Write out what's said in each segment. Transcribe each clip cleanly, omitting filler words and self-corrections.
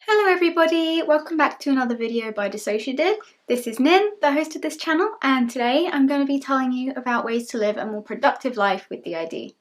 Hello everybody, welcome back to another video by DissociaDID. This is Nin, the host of this channel, and today I'm going to be telling you about ways to live a more productive life with DID.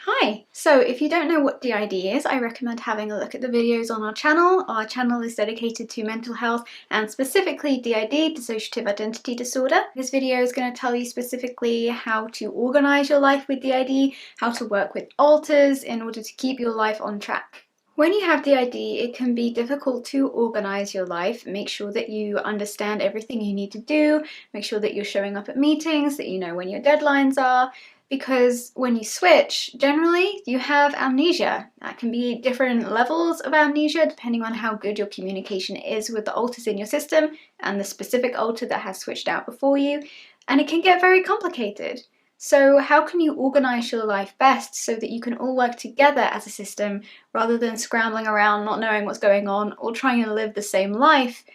Hi! So if you don't know what DID is, I recommend having a look at the videos on our channel. Our channel is dedicated to mental health and specifically DID, Dissociative Identity Disorder. This video is going to tell you specifically how to organise your life with DID, how to work with ALTERS in order to keep your life on track. When you have DID, it can be difficult to organise your life. Make sure that you understand everything you need to do, make sure that you're showing up at meetings, that you know when your deadlines are. Because when you switch, generally you have amnesia. That can be different levels of amnesia depending on how good your communication is with the ALTERS in your system and the specific ALTER that has switched out before you, and it can get very complicated. So how can you organise your life best so that you can all work together as a system rather than scrambling around not knowing what's going on or trying to live the same life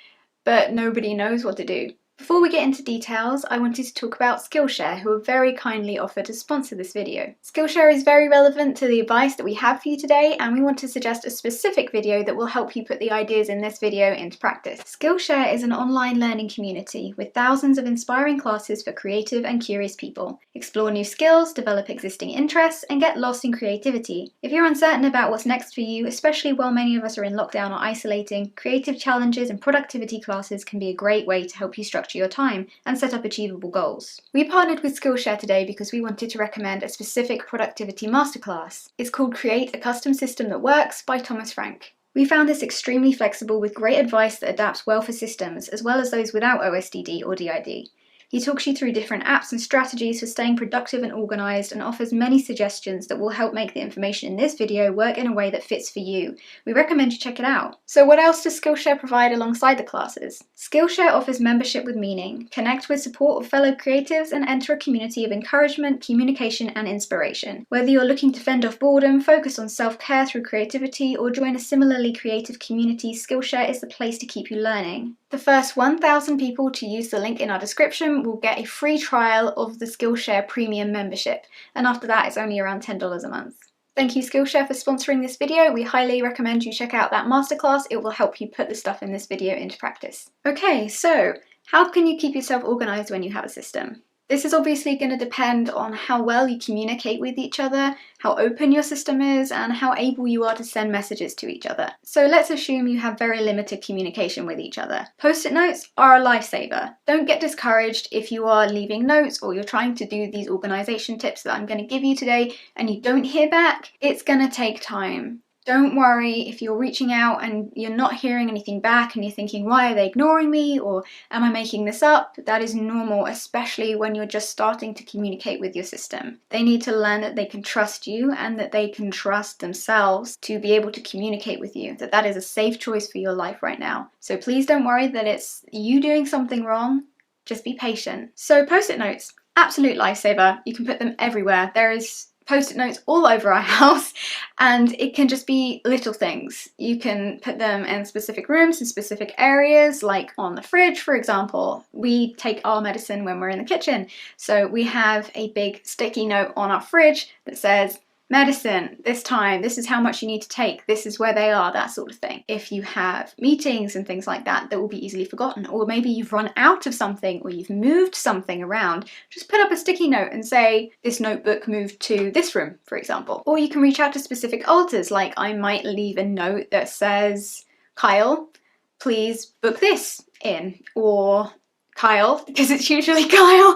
but nobody knows what to do? Before we get into details, I wanted to talk about Skillshare, who have very kindly offered to sponsor this video. Skillshare is very relevant to the advice that we have for you today, and we want to suggest a specific video that will help you put the ideas in this video into practice. Skillshare is an online learning community with thousands of inspiring classes for creative and curious people. Explore new skills, develop existing interests, and get lost in creativity. If you're uncertain about what's next for you, especially while many of us are in lockdown or isolating, creative challenges and productivity classes can be a great way to help you structure your time and set up achievable goals. We partnered with Skillshare today because we wanted to recommend a specific productivity masterclass. It's called Create a Custom System That Works by Thomas Frank. We found this extremely flexible with great advice that adapts well for systems as well as those without OSDD or DID. He talks you through different apps and strategies for staying productive and organised and offers many suggestions that will help make the information in this video work in a way that fits for you. We recommend you check it out. So what else does Skillshare provide alongside the classes? Skillshare offers membership with meaning. Connect with support of fellow creatives and enter a community of encouragement, communication and inspiration. Whether you're looking to fend off boredom, focus on self-care through creativity or join a similarly creative community, Skillshare is the place to keep you learning. The first 1,000 people to use the link in our description will get a free trial of the Skillshare Premium membership, and after that it's only around $10 a month. Thank you Skillshare for sponsoring this video. We highly recommend you check out that masterclass. It will help you put the stuff in this video into practice. Okay, so how can you keep yourself organised when you have a system? This is obviously going to depend on how well you communicate with each other, how open your system is, and how able you are to send messages to each other. So let's assume you have very limited communication with each other. Post-it notes are a lifesaver. Don't get discouraged if you are leaving notes or you're trying to do these organisation tips that I'm going to give you today and you don't hear back. It's going to take time. Don't worry if you're reaching out and you're not hearing anything back and you're thinking, why are they ignoring me, or am I making this up? That is normal, especially when you're just starting to communicate with your system. They need to learn that they can trust you and that they can trust themselves to be able to communicate with you, that is a safe choice for your life right now. So please don't worry that it's you doing something wrong, just be patient. So post-it notes, absolute lifesaver. You can put them everywhere. There is post-it notes all over our house, and it can just be little things. You can put them in specific rooms, in specific areas, like on the fridge, for example. We take our medicine when we're in the kitchen, so we have a big sticky note on our fridge that says, medicine, this time, this is how much you need to take, this is where they are, that sort of thing. If you have meetings and things like that that will be easily forgotten, or maybe you've run out of something or you've moved something around, just put up a sticky note and say, this notebook moved to this room, for example. Or you can reach out to specific ALTERS, like I might leave a note that says, Kyle, please book this in, or Kyle, because it's usually Kyle.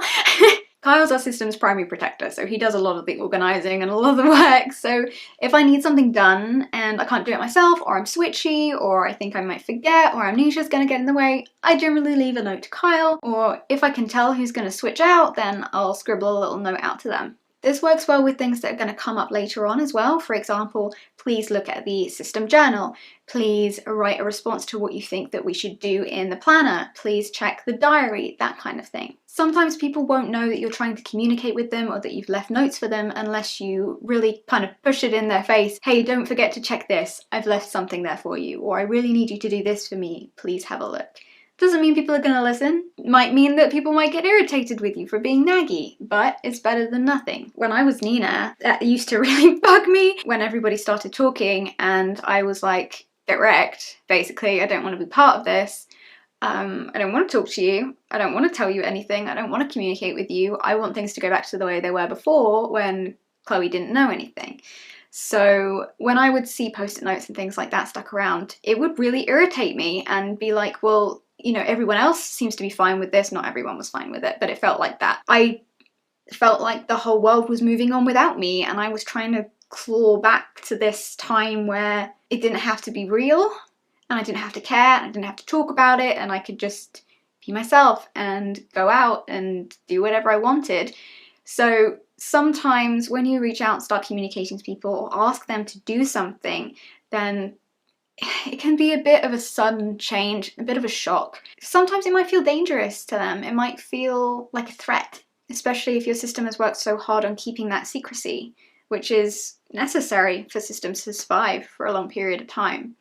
Kyle's our system's primary protector, so he does a lot of the organising and a lot of the work. So if I need something done and I can't do it myself, or I'm switchy, or I think I might forget, or amnesia's going to get in the way, I generally leave a note to Kyle, or if I can tell who's going to switch out, then I'll scribble a little note out to them. This works well with things that are going to come up later on as well. For example, please look at the system journal. Please write a response to what you think that we should do in the planner. Please check the diary, that kind of thing. Sometimes people won't know that you're trying to communicate with them or that you've left notes for them unless you really kind of push it in their face. Hey, don't forget to check this. I've left something there for you. Or I really need you to do this for me. Please have a look. Doesn't mean people are going to listen. Might mean that people might get irritated with you for being naggy, but it's better than nothing. When I was Nina, that used to really bug me when everybody started talking and I was like, get wrecked, basically. I don't want to be part of this. I don't want to talk to you. I don't want to tell you anything. I don't want to communicate with you. I want things to go back to the way they were before when Chloe didn't know anything. So when I would see post-it notes and things like that stuck around, it would really irritate me and be like, well, you know, everyone else seems to be fine with this. Not everyone was fine with it, but it felt like that. I felt like the whole world was moving on without me, and I was trying to claw back to this time where it didn't have to be real, and I didn't have to care, and I didn't have to talk about it, and I could just be myself and go out and do whatever I wanted. So sometimes when you reach out and start communicating to people or ask them to do something, then it can be a bit of a sudden change, a bit of a shock. Sometimes it might feel dangerous to them. It might feel like a threat, especially if your system has worked so hard on keeping that secrecy, which is necessary for systems to survive for a long period of time,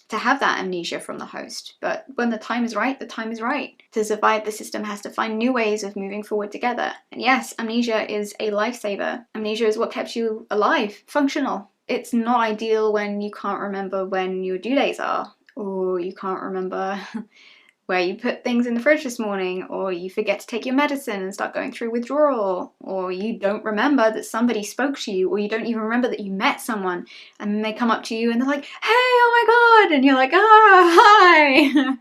to have that amnesia from the host. But when the time is right, the time is right. To survive, the system has to find new ways of moving forward together. And yes, amnesia is a lifesaver. Amnesia is what kept you alive, functional. It's not ideal when you can't remember when your due dates are, or you can't remember where you put things in the fridge this morning, or you forget to take your medicine and start going through withdrawal, or you don't remember that somebody spoke to you, or you don't even remember that you met someone and then they come up to you and they're like, hey, oh my god, and you're like, hi,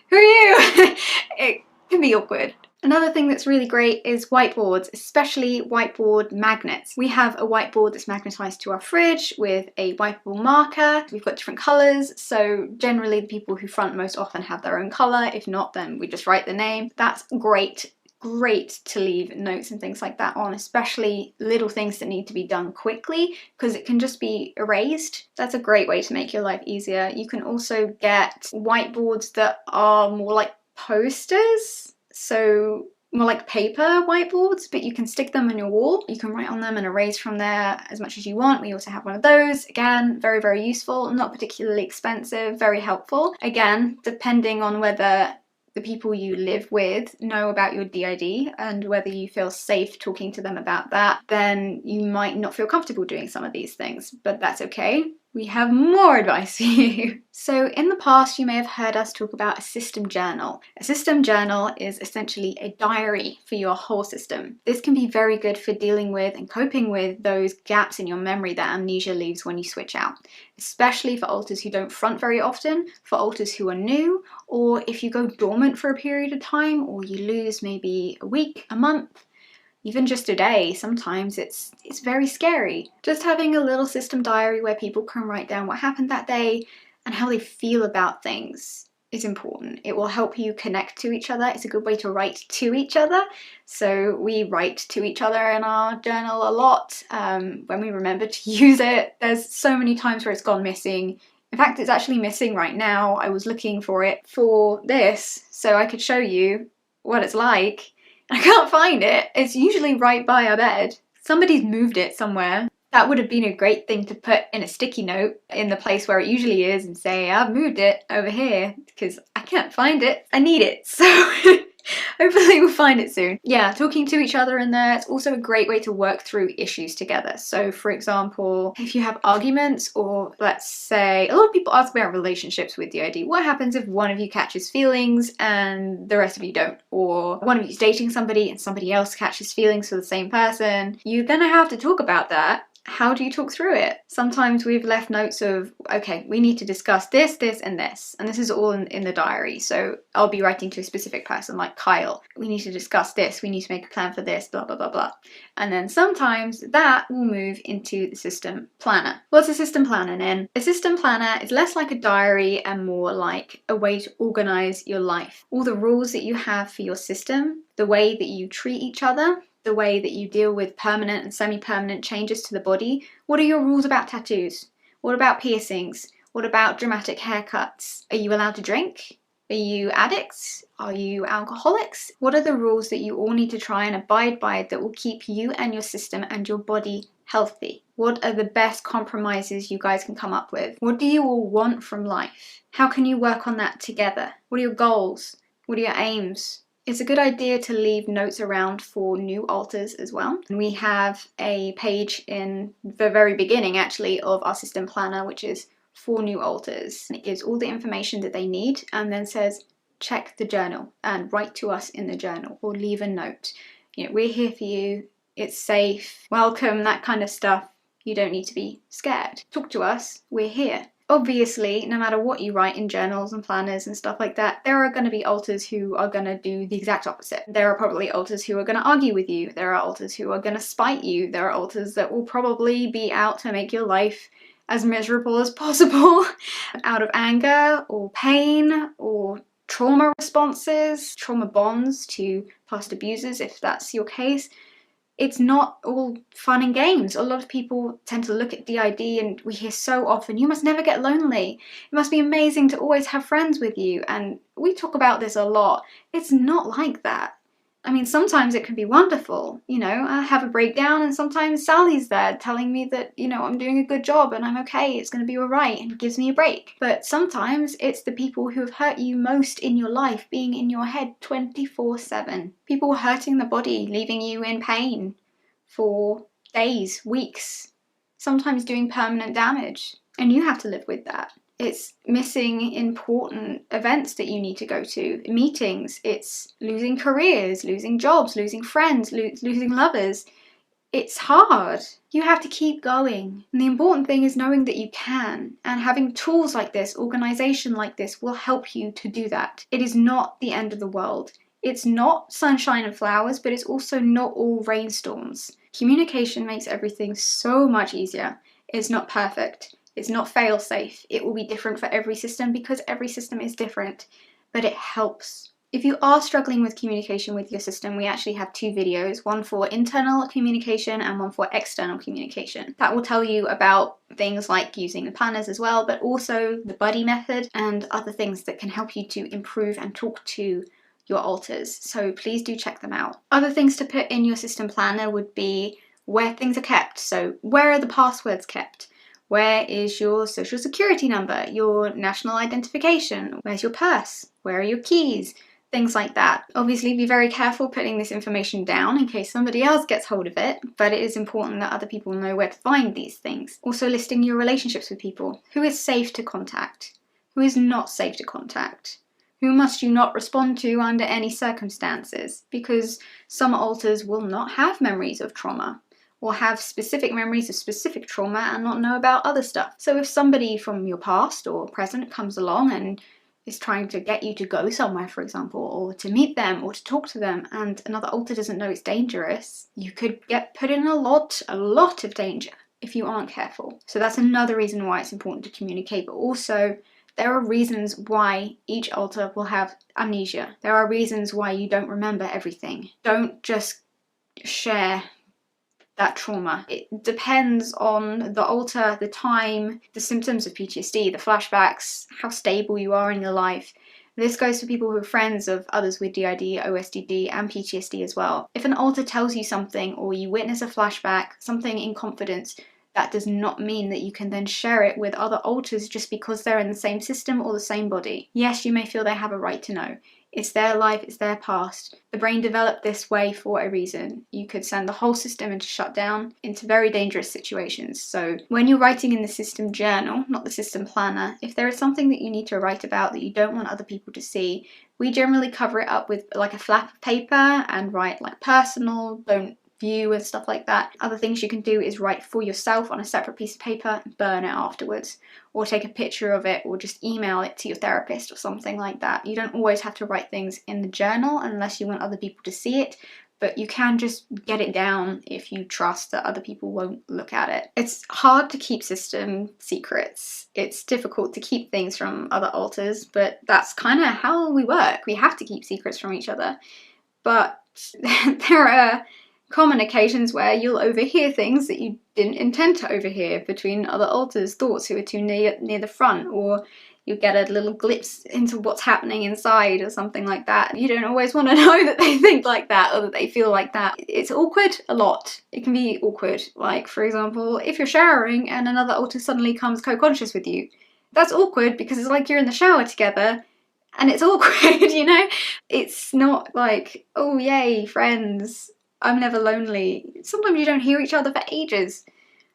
who are you? It can be awkward. Another thing that's really great is whiteboards, especially whiteboard magnets. We have a whiteboard that's magnetized to our fridge with a whiteboard marker. We've got different colors, so generally the people who front most often have their own color. If not, then we just write the name. That's great to leave notes and things like that on, especially little things that need to be done quickly, because it can just be erased. That's a great way to make your life easier. You can also get whiteboards that are more like posters, so more like paper whiteboards, but you can stick them on your wall. You can write on them and erase from there as much as you want. We also have one of those. Again, very, very useful, not particularly expensive, very helpful. Again, depending on whether the people you live with know about your DID and whether you feel safe talking to them about that, then you might not feel comfortable doing some of these things, but that's okay. We have more advice for you. So in the past, you may have heard us talk about a system journal. A system journal is essentially a diary for your whole system. This can be very good for dealing with and coping with those gaps in your memory that amnesia leaves when you switch out, especially for alters who don't front very often, for alters who are new, or if you go dormant for a period of time, or you lose maybe a week, a month, even just a day. Sometimes it's very scary. Just having a little system diary where people can write down what happened that day and how they feel about things is important. It will help you connect to each other. It's a good way to write to each other. So we write to each other in our journal a lot when we remember to use it. There's so many times where it's gone missing. In fact, it's actually missing right now. I was looking for it for this so I could show you what it's like. I can't find it. It's usually right by our bed. Somebody's moved it somewhere. That would have been a great thing to put in a sticky note in the place where it usually is and say, I've moved it over here because I can't find it. I need it. So hopefully we'll find it soon. Yeah, talking to each other in there. It's also a great way to work through issues together. So for example, if you have arguments, or let's say, a lot of people ask about relationships with DID. What happens if one of you catches feelings and the rest of you don't? Or one of you's dating somebody and somebody else catches feelings for the same person? You're gonna have to talk about that. How do you talk through it? Sometimes we've left notes of, okay, we need to discuss this, this, and this. And this is all in the diary. So I'll be writing to a specific person like Kyle. We need to discuss this. We need to make a plan for this, blah, blah, blah, blah. And then sometimes that will move into the system planner. What's a system planner then? A system planner is less like a diary and more like a way to organize your life. All the rules that you have for your system, the way that you treat each other, the way that you deal with permanent and semi-permanent changes to the body, what are your rules about tattoos? What about piercings? What about dramatic haircuts? Are you allowed to drink? Are you addicts? Are you alcoholics? What are the rules that you all need to try and abide by that will keep you and your system and your body healthy? What are the best compromises you guys can come up with? What do you all want from life? How can you work on that together? What are your goals? What are your aims? It's a good idea to leave notes around for new alters as well. We have a page in the very beginning actually of our system planner, which is for new alters. It gives all the information that they need and then says, check the journal and write to us in the journal or leave a note. You know, we're here for you. It's safe. Welcome, that kind of stuff. You don't need to be scared. Talk to us. We're here. Obviously, no matter what you write in journals and planners and stuff like that, there are going to be alters who are going to do the exact opposite. There are probably alters who are going to argue with you. There are alters who are going to spite you. There are alters that will probably be out to make your life as miserable as possible out of anger or pain or trauma responses, trauma bonds to past abusers, if that's your case. It's not all fun and games. A lot of people tend to look at DID and we hear so often, you must never get lonely. It must be amazing to always have friends with you. And we talk about this a lot. It's not like that. I mean, sometimes it can be wonderful. You know, I have a breakdown and sometimes Sally's there telling me that, you know, I'm doing a good job and I'm okay, it's going to be all right, and gives me a break. But sometimes it's the people who have hurt you most in your life being in your head 24/7. People hurting the body, leaving you in pain for days, weeks, sometimes doing permanent damage. And you have to live with that. It's missing important events that you need to go to, meetings, it's losing careers, losing jobs, losing friends, losing lovers. It's hard. You have to keep going. And the important thing is knowing that you can, and having tools like this, organization like this, will help you to do that. It is not the end of the world. It's not sunshine and flowers, but it's also not all rainstorms. Communication makes everything so much easier. It's not perfect. It's not fail-safe. It will be different for every system because every system is different, but it helps. If you are struggling with communication with your system, we actually have two videos, one for internal communication and one for external communication. That will tell you about things like using the planners as well, but also the buddy method and other things that can help you to improve and talk to your alters. So please do check them out. Other things to put in your system planner would be where things are kept. So where are the passwords kept? Where is your social security number, your national identification? Where's your purse? Where are your keys? Things like that. Obviously be very careful putting this information down in case somebody else gets hold of it, but it is important that other people know where to find these things. Also listing your relationships with people. Who is safe to contact? Who is not safe to contact? Who must you not respond to under any circumstances? Because some alters will not have memories of trauma, or have specific memories of specific trauma and not know about other stuff. So if somebody from your past or present comes along and is trying to get you to go somewhere, for example, or to meet them or to talk to them, and another alter doesn't know it's dangerous, you could get put in a lot of danger if you aren't careful. So that's another reason why it's important to communicate, but also there are reasons why each alter will have amnesia. There are reasons why you don't remember everything. Don't just share that trauma. It depends on the alter, the time, the symptoms of PTSD, the flashbacks, how stable you are in your life. This goes for people who are friends of others with DID, OSDD, and PTSD as well. If an alter tells you something or you witness a flashback, something in confidence, that does not mean that you can then share it with other alters just because they're in the same system or the same body. Yes, you may feel they have a right to know. It's their life, it's their past. The brain developed this way for a reason. You could send the whole system into shutdown, into very dangerous situations. So when you're writing in the system journal, not the system planner, if there is something that you need to write about that you don't want other people to see, we generally cover it up with like a flap of paper and write like personal, don't view and stuff like that. Other things you can do is write for yourself on a separate piece of paper and burn it afterwards, or take a picture of it, or just email it to your therapist or something like that. You don't always have to write things in the journal unless you want other people to see it, but you can just get it down if you trust that other people won't look at it. It's hard to keep system secrets. It's difficult to keep things from other alters, but that's kind of how we work. We have to keep secrets from each other. But there are common occasions where you'll overhear things that you didn't intend to overhear between other alters' thoughts who are too near the front, or you get a little glimpse into what's happening inside or something like that. You don't always want to know that they think like that or that they feel like that. It's awkward a lot. It can be awkward. Like, for example, if you're showering and another alter suddenly comes co-conscious with you. That's awkward because it's like you're in the shower together and it's awkward, you know? It's not like, oh yay, friends, I'm never lonely. Sometimes you don't hear each other for ages.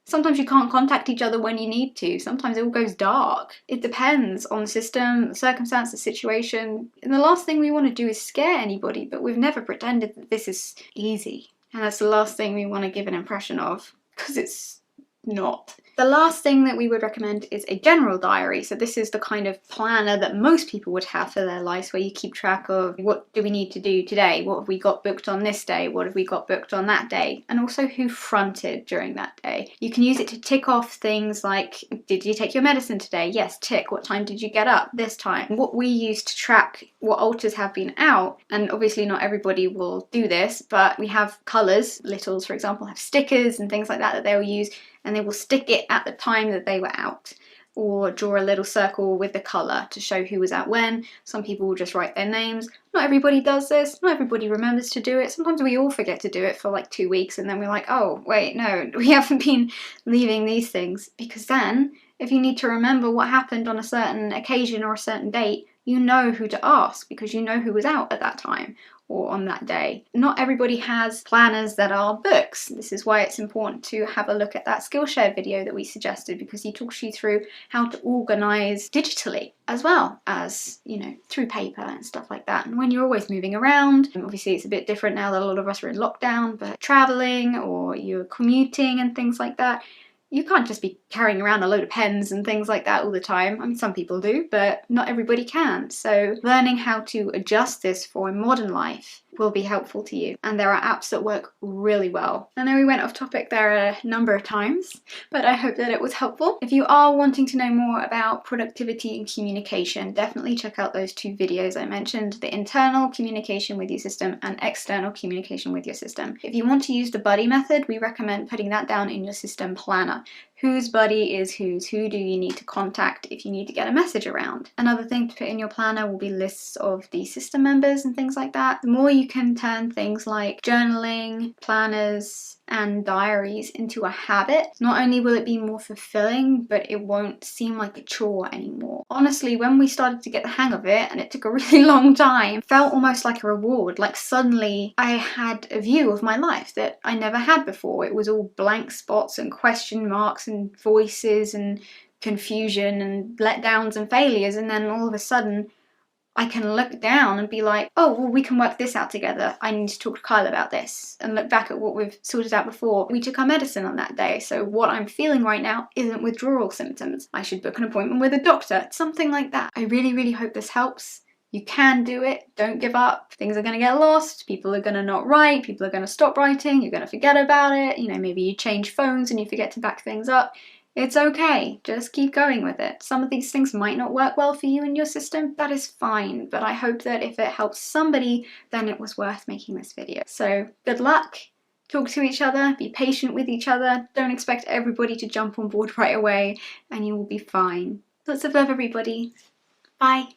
Sometimes you can't contact each other when you need to. Sometimes it all goes dark. It depends on the system, the circumstance, the situation. And the last thing we want to do is scare anybody, but we've never pretended that this is easy. And that's the last thing we want to give an impression of, because it's not. The last thing that we would recommend is a general diary. So this is the kind of planner that most people would have for their lives, where you keep track of what do we need to do today, what have we got booked on this day, what have we got booked on that day, and also who fronted during that day. You can use it to tick off things like, did you take your medicine today? Yes, tick. What time did you get up this time? What we use to track what alters have been out, and obviously not everybody will do this, but we have colours. Littles, for example, have stickers and things like that that they'll use, and they will stick it at the time that they were out, or draw a little circle with the colour to show who was out when. Some people will just write their names. Not everybody does this, not everybody remembers to do it. Sometimes we all forget to do it for like 2 weeks and then we're like, oh wait, no, we haven't been leaving these things. Because then, if you need to remember what happened on a certain occasion or a certain date, you know who to ask because you know who was out at that time or on that day. Not everybody has planners that are books. This is why it's important to have a look at that Skillshare video that we suggested, because he talks you through how to organise digitally as well as, you know, through paper and stuff like that. And when you're always moving around, obviously it's a bit different now that a lot of us are in lockdown, but travelling or you're commuting and things like that, you can't just be carrying around a load of pens and things like that all the time. I mean, some people do, but not everybody can. So learning how to adjust this for modern life will be helpful to you. And there are apps that work really well. I know we went off topic there a number of times, but I hope that it was helpful. If you are wanting to know more about productivity and communication, definitely check out those 2 videos I mentioned, the internal communication with your system and external communication with your system. If you want to use the buddy method, we recommend putting that down in your system planner. Whose buddy is whose? Who do you need to contact if you need to get a message around? Another thing to put in your planner will be lists of the system members and things like that. The more you can turn things like journaling, planners, and diaries into a habit, not only will it be more fulfilling, but it won't seem like a chore anymore. Honestly, when we started to get the hang of it, and it took a really long time, it felt almost like a reward. Like suddenly I had a view of my life that I never had before. It was all blank spots and question marks and voices and confusion and letdowns and failures, and then all of a sudden I can look down and be like, oh, well, we can work this out together. I need to talk to Kyle about this, and look back at what we've sorted out before. We took our medicine on that day, so what I'm feeling right now isn't withdrawal symptoms. I should book an appointment with a doctor, something like that. I really, really hope this helps. You can do it. Don't give up. Things are going to get lost. People are going to not write. People are going to stop writing. You're going to forget about it. You know, maybe you change phones and you forget to back things up. It's okay, just keep going with it. Some of these things might not work well for you and your system, that is fine, but I hope that if it helps somebody, then it was worth making this video. So good luck, talk to each other, be patient with each other, don't expect everybody to jump on board right away, and you will be fine. Lots of love, everybody. Bye.